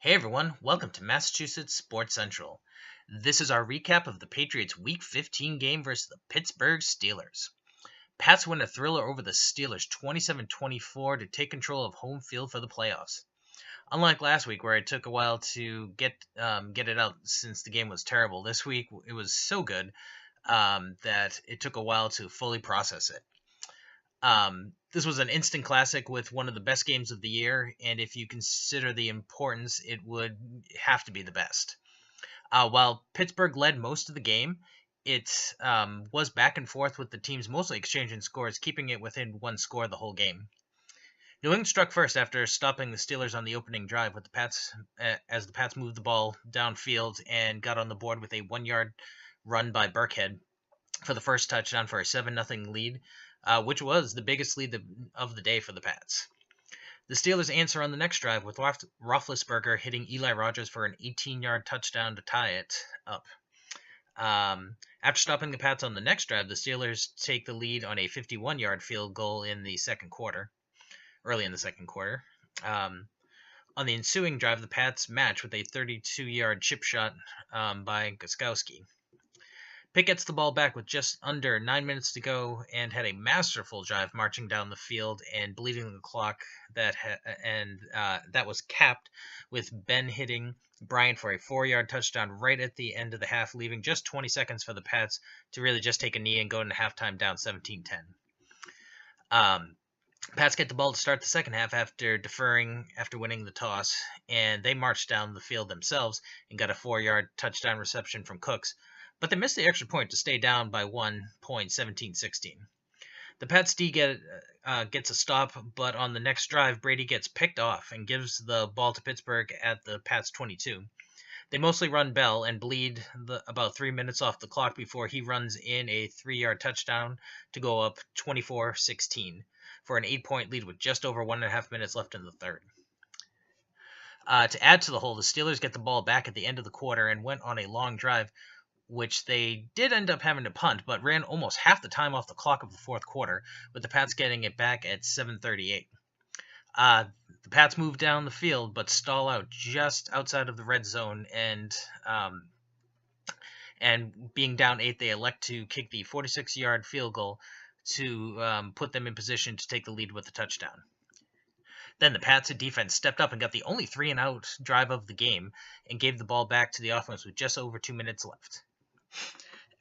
Hey everyone, welcome to Massachusetts Sports Central. This is our recap of the Patriots' Week 15 game versus the Pittsburgh Steelers. Pats win a thriller over the Steelers 27-24 to take control of home field for the playoffs. Unlike last week, where it took a while to get it out since the game was terrible, this week it was so good that it took a while to fully process it. This was an instant classic with one of the best games of the year, and if you consider the importance, it would have to be the best. While Pittsburgh led most of the game, it was back and forth with the teams mostly exchanging scores, keeping it within one score the whole game. New England struck first after stopping the Steelers on the opening drive with the Pats as the Pats moved the ball downfield and got on the board with a 1-yard run by Burkhead for the first touchdown for a 7-0 lead, which was the biggest lead of the day for the Pats. The Steelers answer on the next drive with Roethlisberger hitting Eli Rogers for an 18-yard touchdown to tie it up. After stopping the Pats on the next drive, the Steelers take the lead on a 51-yard field goal early in the second quarter. On the ensuing drive, the Pats match with a 32-yard chip shot by Gostkowski. Pitt gets the ball back with just under 9 minutes to go and had a masterful drive marching down the field and bleeding the clock that was capped with Ben hitting Bryant for a 4-yard touchdown right at the end of the half, leaving just 20 seconds for the Pats to really just take a knee and go into halftime down 17-10. Pats get the ball to start the second half after winning the toss, and they marched down the field themselves and got a 4-yard touchdown reception from Cooks, but they missed the extra point to stay down by 1 point, 17-16. The Pats D gets a stop, but on the next drive, Brady gets picked off and gives the ball to Pittsburgh at the Pats 22. They mostly run Bell and bleed about 3 minutes off the clock before he runs in a 3-yard touchdown to go up 24-16 for an 8-point lead with just over 1.5 minutes left in the third. To add to the whole, the Steelers get the ball back at the end of the quarter and went on a long drive, which they did end up having to punt, but ran almost half the time off the clock of the fourth quarter, with the Pats getting it back at 7:38. The Pats move down the field, but stall out just outside of the red zone, and being down 8, they elect to kick the 46-yard field goal to put them in position to take the lead with a touchdown. Then the Pats defense stepped up and got the only 3-and-out drive of the game and gave the ball back to the offense with just over 2 minutes left.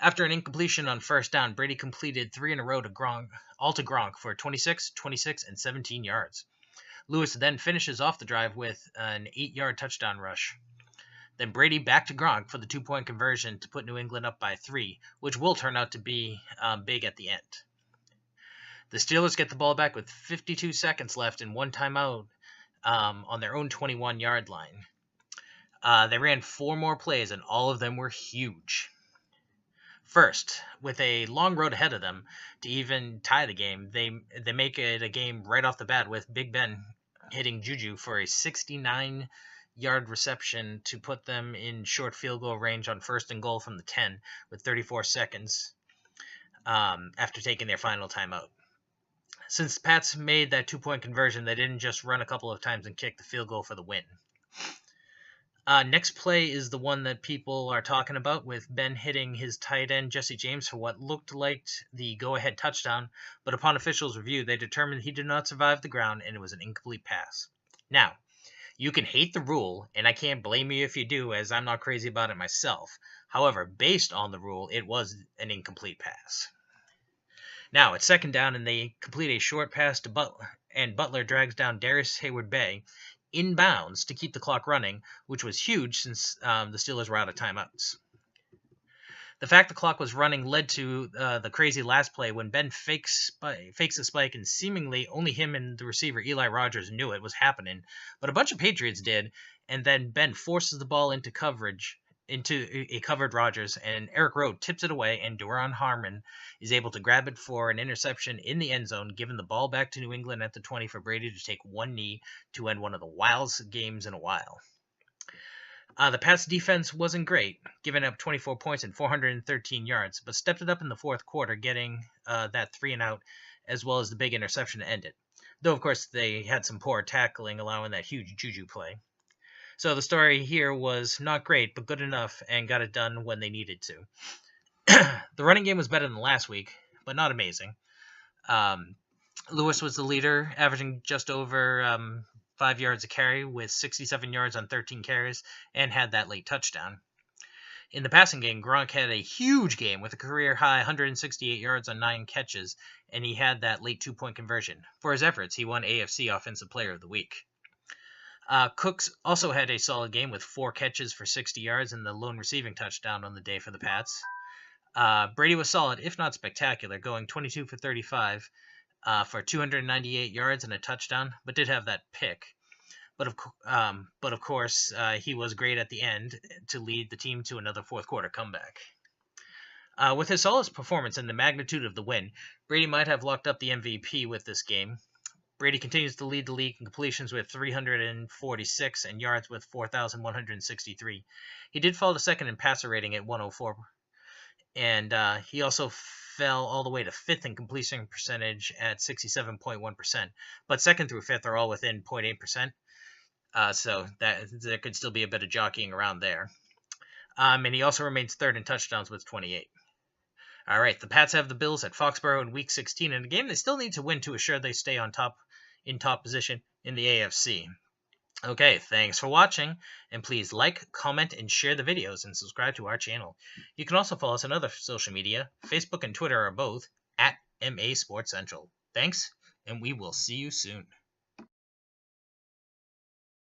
After an incompletion on first down, Brady completed 3 in a row to Gronk for 26, 26, and 17 yards. Lewis then finishes off the drive with an 8-yard touchdown rush. Then Brady back to Gronk for the 2-point conversion to put New England up by 3, which will turn out to be big at the end. The Steelers get the ball back with 52 seconds left and 1 timeout on their own 21-yard line. They ran 4 more plays, and all of them were huge. First, with a long road ahead of them to even tie the game, they make it a game right off the bat with Big Ben hitting Juju for a 69-yard reception to put them in short field goal range on first and goal from the 10 with 34 seconds after taking their final timeout. Since the Pats made that 2-point conversion, they didn't just run a couple of times and kick the field goal for the win. Next play is the one that people are talking about, with Ben hitting his tight end Jesse James for what looked like the go-ahead touchdown, but upon officials' review, they determined he did not survive the ground and it was an incomplete pass. Now, you can hate the rule, and I can't blame you if you do, as I'm not crazy about it myself. However, based on the rule, it was an incomplete pass. Now, it's second down, and they complete a short pass to Butler, and Butler drags down Darius Hayward-Bay inbounds to keep the clock running, which was huge since the Steelers were out of timeouts. The fact the clock was running led to the crazy last play when Ben fakes a spike, and seemingly only him and the receiver Eli Rogers knew it was happening, but a bunch of Patriots did, and then Ben forces the ball into a covered Rogers, and Eric Rowe tips it away, and Duron Harmon is able to grab it for an interception in the end zone, giving the ball back to New England at the 20 for Brady to take one knee to end one of the wildest games in a while. The Pats' defense wasn't great, giving up 24 points and 413 yards, but stepped it up in the fourth quarter, getting that 3-and-out, as well as the big interception to end it. Though, of course, they had some poor tackling, allowing that huge Juju play. So the story here was not great, but good enough, and got it done when they needed to. The running game was better than last week, but not amazing. Lewis was the leader, averaging just over 5 yards a carry with 67 yards on 13 carries, and had that late touchdown. In the passing game, Gronk had a huge game with a career-high 168 yards on 9 catches, and he had that late 2-point conversion. For his efforts, he won AFC Offensive Player of the Week. Cooks also had a solid game with 4 catches for 60 yards and the lone receiving touchdown on the day for the Pats. Brady was solid, if not spectacular, going 22 for 35 for 298 yards and a touchdown, but did have that pick. But of course, he was great at the end to lead the team to another fourth-quarter comeback. With his solid performance and the magnitude of the win, Brady might have locked up the MVP with this game. Brady continues to lead the league in completions with 346 and yards with 4,163. He did fall to second in passer rating at 104, and he also fell all the way to fifth in completion percentage at 67.1%. But second through fifth are all within 0.8%. So that there could still be a bit of jockeying around there. And he also remains third in touchdowns with 28. All right, the Pats have the Bills at Foxborough in Week 16 in a game they still need to win to assure they stay in top position in the AFC. Okay, thanks for watching, and please like, comment, and share the videos, and subscribe to our channel. You can also follow us on other social media. Facebook and Twitter are both at MA Sports Central. Thanks, and we will see you soon.